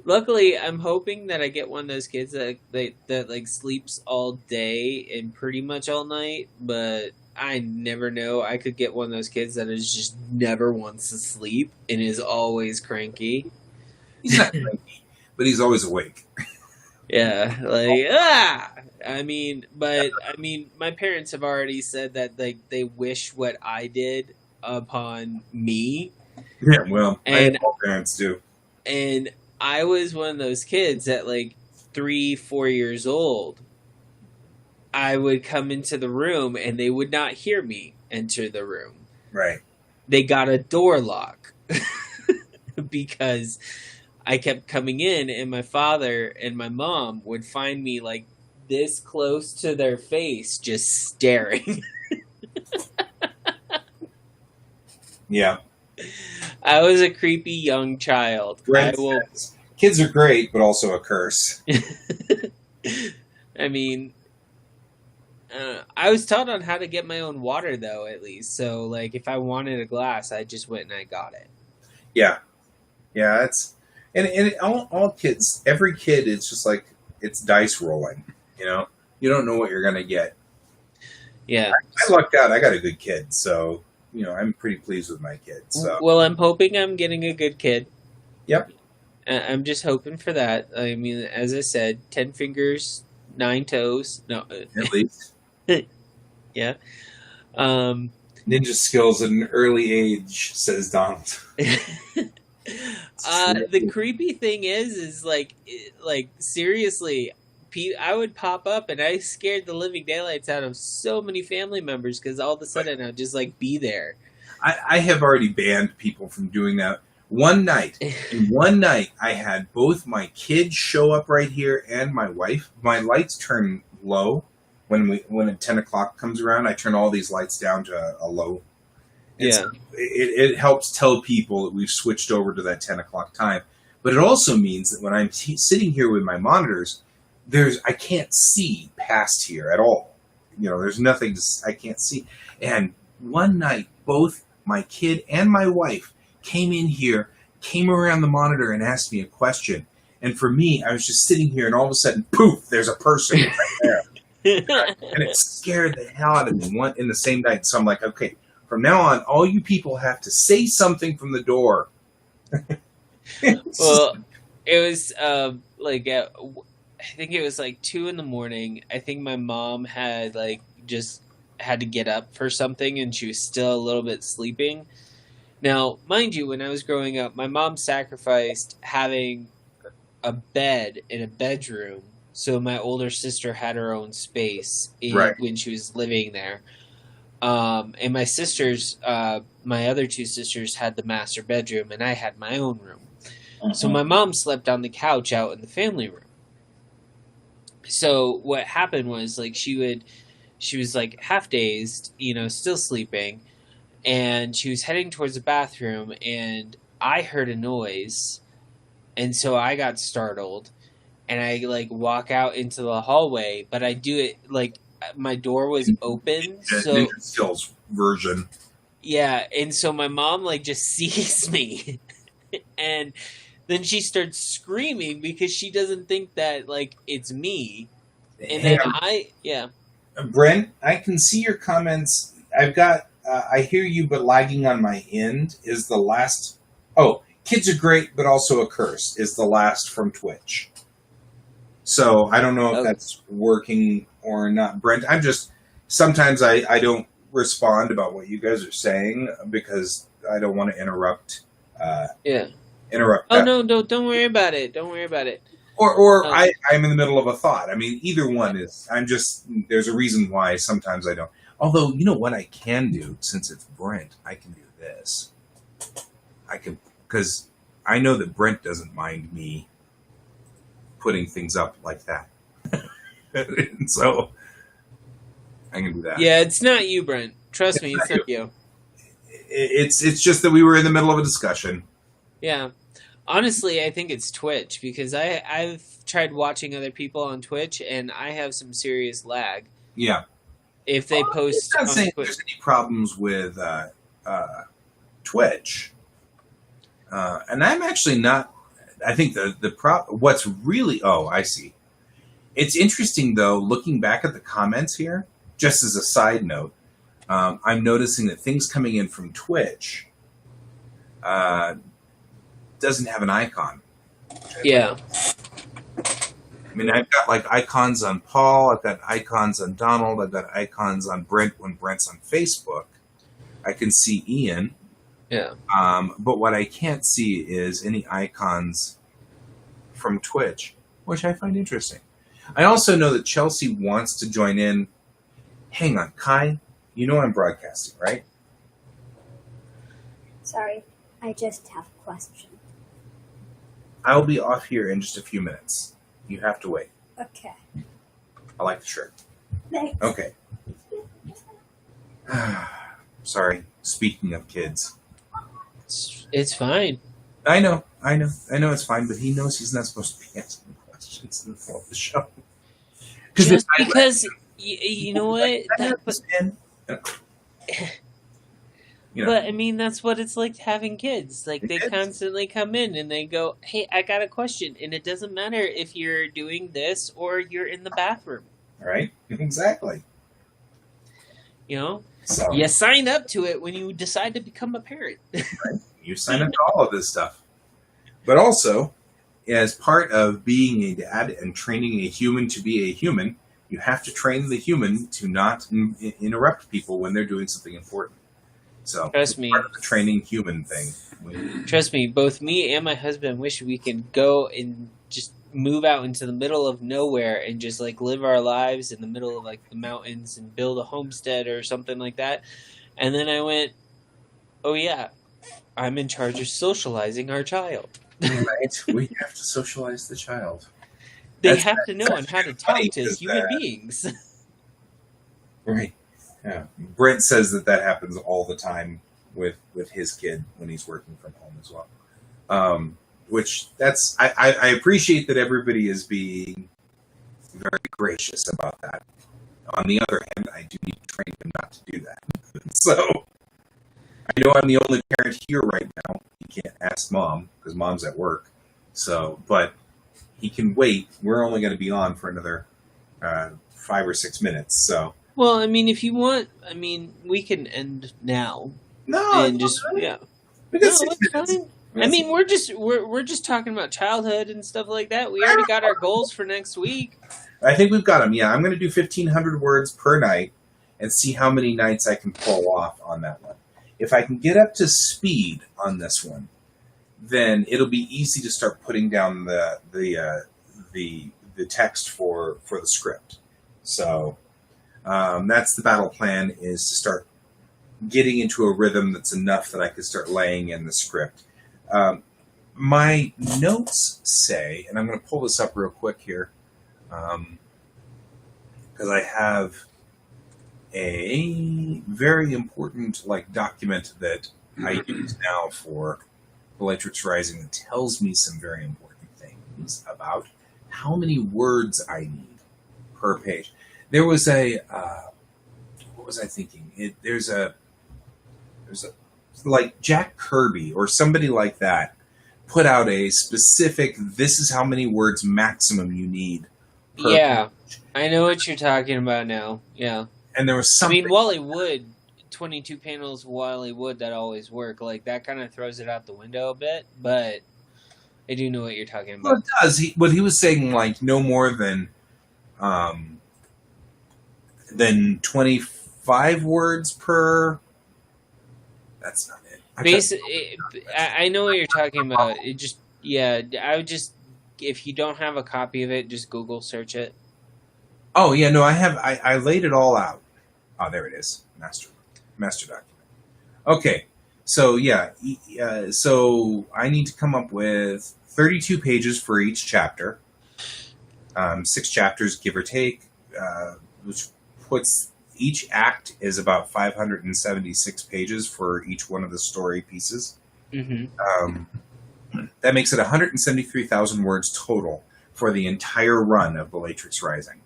luckily, I'm hoping that I get one of those kids that like sleeps all day and pretty much all night, but I never know. I could get one of those kids that is just never wants to sleep and is always cranky. He's not cranky, but he's always awake. Yeah, like I mean, my parents have already said that like they wish what I did upon me, Yeah, well, I and think all parents do. and I was one of those kids at like 3, 4 years old. I would come into the room and they would not hear me enter the room. Right. They got a door lock because I kept coming in and my father and my mom would find me like this close to their face just staring. Yeah. I was a creepy young child. Brent says, kids are great, but also a curse. I mean, I was taught on how to get my own water, though, at least. So, like, if I wanted a glass, I just went and I got it. Yeah. Yeah, and all kids, every kid, it's just like, it's dice rolling, you know? You don't know what you're going to get. Yeah. I lucked out. I got a good kid, so, you know, I'm pretty pleased with my kid. So. Well, I'm hoping I'm getting a good kid. Yep. I'm just hoping for that. I mean, as I said, 10 fingers, 9 toes. No. At least. Yeah. Ninja skills at an early age, says Donald. The creepy thing is like seriously, I would pop up and I scared the living daylights out of so many family members because all of a sudden I'd just like be there. I have already banned people from doing that. One night, I had both my kids show up right here and my wife. My lights turn low when 10 o'clock comes around. I turn all these lights down to a low. And Yeah. so it helps tell people that we've switched over to that 10 o'clock time. But it also means that when I'm sitting here with my monitors, I can't see past here at all. You know, there's nothing I can't see. And one night, both my kid and my wife came in here, came around the monitor and asked me a question. And for me, I was just sitting here and all of a sudden, poof, there's a person right there. And it scared the hell out of me in the same night. So I'm like, okay, from now on, all you people have to say something from the door. Well, it was I think it was like 2 a.m. I think my mom had like just had to get up for something and she was still a little bit sleeping. Now, mind you, when I was growing up, my mom sacrificed having a bed in a bedroom so my older sister had her own space when she was living there. And my sisters, my other 2 sisters had the master bedroom and I had my own room. Uh-huh. So my mom slept on the couch out in the family room. So what happened was like she was like half dazed, you know, still sleeping, and she was heading towards the bathroom and I heard a noise, and so I got startled and I like walk out into the hallway, but I do it like my door was open, so Ninja skills version. Yeah, and so my mom like just sees me and then she starts screaming because she doesn't think that like it's me. And then Brent, I can see your comments. I've got I hear you, but lagging on my end is the last. Oh, kids are great, but also a curse is the last from Twitch. So I don't know if that's working or not, Brent. Sometimes I don't respond about what you guys are saying because I don't want to interrupt Yeah. interrupt Oh that. no, don't worry about it. Don't worry about it. Or Um, I'm in the middle of a thought. I mean, either one is. There's a reason why sometimes I don't. Although, you know what I can do, since it's Brent, I can do this. I can, because I know that Brent doesn't mind me putting things up like that. And so I can do that. yeah, it's not you, Brent. Trust It's me, not it's not you. it's just that we were in the middle of a discussion. Yeah. Honestly, I think it's Twitch because I've tried watching other people on Twitch and I have some serious lag Yeah. if they I'm post not on saying Twitch. there's any problems with Twitch. And I'm actually not. I think what's really. Oh, I see. It's interesting though, looking back at the comments here. Just as a side note, I'm noticing that things coming in from Twitch doesn't have an icon. Yeah. I mean, I've got like icons on Paul. I've got icons on Donald. I've got icons on Brent when Brent's on Facebook. I can see Ian. Yeah. But what I can't see is any icons from Twitch, which I find interesting. I also know that Chelsea wants to join in. Hang on, Kai, you know I'm broadcasting, right? Sorry, I just have a question. I'll be off here in just a few minutes. You have to wait. Okay. I like the shirt. Thanks. Okay. Sorry. Speaking of kids. It's fine. I know it's fine, but he knows he's not supposed to be answering questions in the middle of the show. Just because, you know what? But I mean, that's what it's like having kids. Like, they constantly come in and they go, hey, I got a question. And it doesn't matter if you're doing this or you're in the bathroom. Right? Exactly. You know? So, you sign up to it when you decide to become a parent. Right? You sign up to all of this stuff. But also, as part of being a dad and training a human to be a human, you have to train the human to not interrupt people when they're doing something important. So, Trust me. Part of the training human thing. Trust me, both me and my husband wish we could go and just move out into the middle of nowhere and just like live our lives in the middle of like the mountains and build a homestead or something like that. And then I went, oh yeah, I'm in charge of socializing our child. Right? We have to socialize the child. They have to know on how to talk to human beings. Right. Yeah. Brent says that happens all the time with his kid when he's working from home as well. Which I appreciate that everybody is being very gracious about that. On the other hand, I do need to train him not to do that. So I know I'm the only parent here right now. He can't ask mom because mom's at work. So, but he can wait. We're only going to be on for another 5 or 6 minutes. So, well, I mean, if you want, I mean, we can end now. No, and just yeah. We got no, 6 it's minutes. fine. I mean, we're just talking about childhood and stuff like that. We already got our goals for next week. I think we've got them. Yeah, I'm going to do 1,500 words per night and see how many nights I can pull off on that one. If I can get up to speed on this one, then it'll be easy to start putting down the text for the script. So that's the battle plan, is to start getting into a rhythm that's enough that I can start laying in the script. My notes say, and I'm going to pull this up real quick here, because I have a very important document that I use now for Bellatrix Rising that tells me some very important things about how many words I need per page. There was what was I thinking? There's a like Jack Kirby or somebody like that put out a specific, this is how many words maximum you need per page. I know what you're talking about now. Yeah. And there was something. I mean, Wally Wood, 22 panels Wally Wood, that always work. Like, that kind of throws it out the window a bit, but I do know what you're talking about. Well, it does. What he was saying, no more than 25 words per. That's not it. I know what you're talking about. It just, yeah, I would just, if you don't have a copy of it, just Google search it. Oh yeah, no, I have. I laid it all out. Oh, there it is. Master document. Okay, so yeah, so I need to come up with 32 pages for each chapter. 6 chapters, give or take, which puts each act is about 576 pages for each one of the story pieces. Mm-hmm. That makes it 173,000 words total for the entire run of Bellatrix Rising.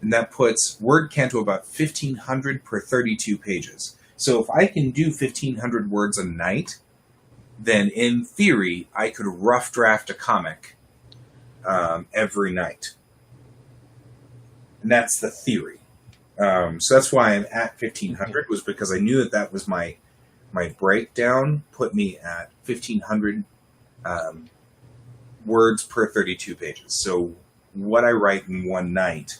And that puts word count to about 1,500 per 32 pages. So if I can do 1,500 words a night, then in theory, I could rough draft a comic every night. And that's the theory. So that's why I'm at 1,500, was because I knew that was my breakdown, put me at 1,500 words per 32 pages. So what I write in one night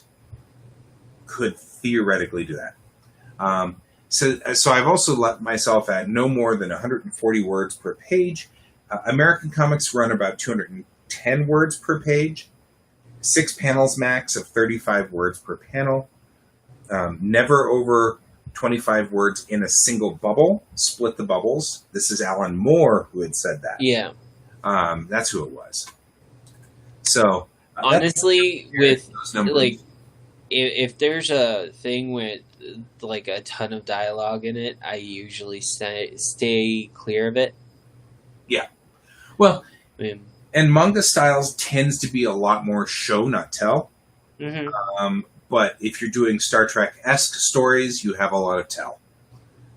could theoretically do that. So I've also let myself at no more than 140 words per page. American comics run about 210 words per page. 6 panels max of 35 words per panel. Never over 25 words in a single bubble. Split the bubbles. This is Alan Moore who had said that. Yeah. That's who it was. So honestly, with like, if there's a thing with like a ton of dialogue in it, I usually stay clear of it. Yeah. Well, and manga styles tends to be a lot more show, not tell. Mm-hmm. But if you're doing Star Trek-esque stories, you have a lot of tell.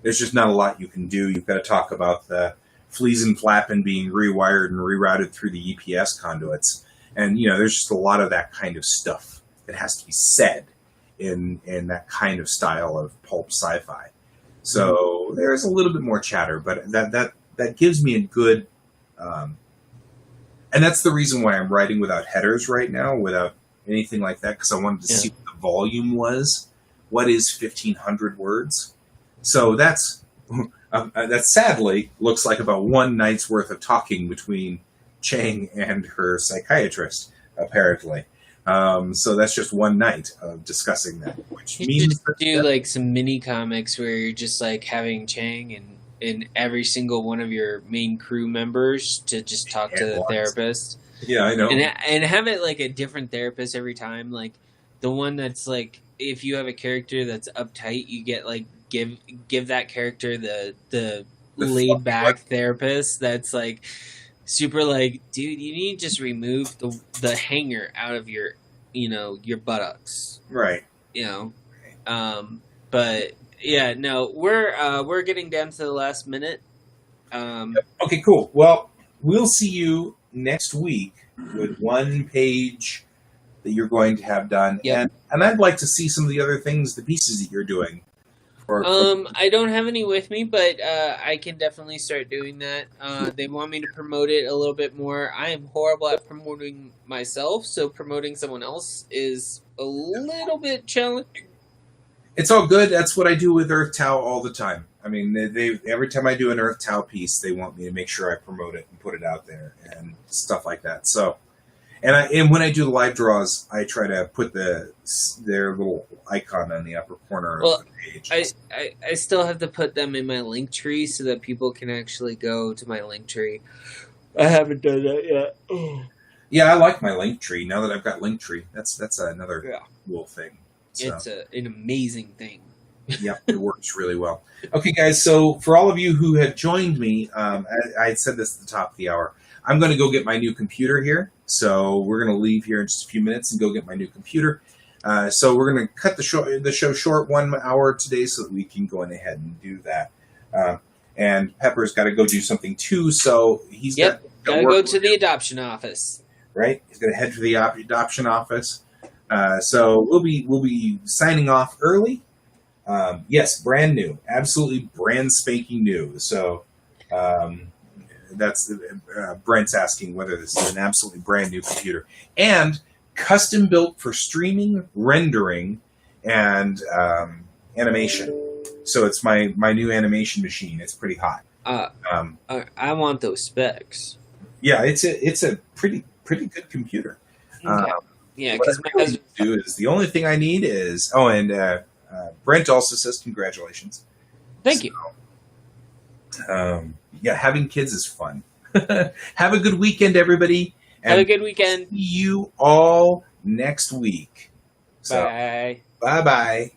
There's just not a lot you can do. You've got to talk about the fleas and flapping being rewired and rerouted through the EPS conduits. And, there's just a lot of that kind of stuff that has to be said in that kind of style of pulp sci-fi. So there's a little bit more chatter, but that gives me a good... and that's the reason why I'm writing without headers right now, without anything like that, because I wanted to see what the volume was. What is 1,500 words? So that's that sadly looks like about one night's worth of talking between Chang and her psychiatrist, apparently. So that's just one night of discussing that, which means just do like some mini comics where you're just like having Chang and every single one of your main crew members to just talk to the therapist. Yeah, I know. And have it like a different therapist every time. Like the one that's like, if you have a character that's uptight, you get like give that character the laid back therapist that's like super like, dude, you need to just remove the hanger out of your your buttocks. Right. But yeah, no, we're getting down to the last minute. Okay, cool. Well, we'll see you next week with one page that you're going to have done. Yep. And I'd like to see some of the other things, the pieces that you're doing. I don't have any with me, but I can definitely start doing that. They want me to promote it a little bit more. I am horrible at promoting myself, so promoting someone else is a little bit challenging. It's all good. That's what I do with Earth Tau all the time. I mean, they every time I do an Earth Tau piece, they want me to make sure I promote it and put it out there and stuff like that. So, and when I do the live draws, I try to put their little icon on the upper corner of the page. I still have to put them in my link tree so that people can actually go to my link tree. I haven't done that yet. Oh. Yeah, I like my link tree. Now that I've got link tree, that's another cool thing. So. It's an amazing thing. Yep, it works really well. Okay, guys, so for all of you who have joined me, I had said this at the top of the hour, I'm going to go get my new computer here. So we're going to leave here in just a few minutes and go get my new computer. So we're going to cut the show short 1 hour today so that we can go ahead and do that. And Pepper's got to go do something too, so he's got to go to the adoption office. Right? He's going to head to the adoption office. So we'll be signing off early. Yes, brand new, absolutely brand spanking new. So that's Brent's asking whether this is an absolutely brand new computer and custom built for streaming, rendering, and animation. So it's my new animation machine. It's pretty hot. Uh, Um, I want those specs. yeah, it's a pretty good computer. Okay. Yeah, What because I my really husband. do is the only thing I need is Brent also says congratulations. Thank you. Yeah, having kids is fun. Have a good weekend, everybody. And Have a good weekend. see you all next week. So, Bye. bye bye.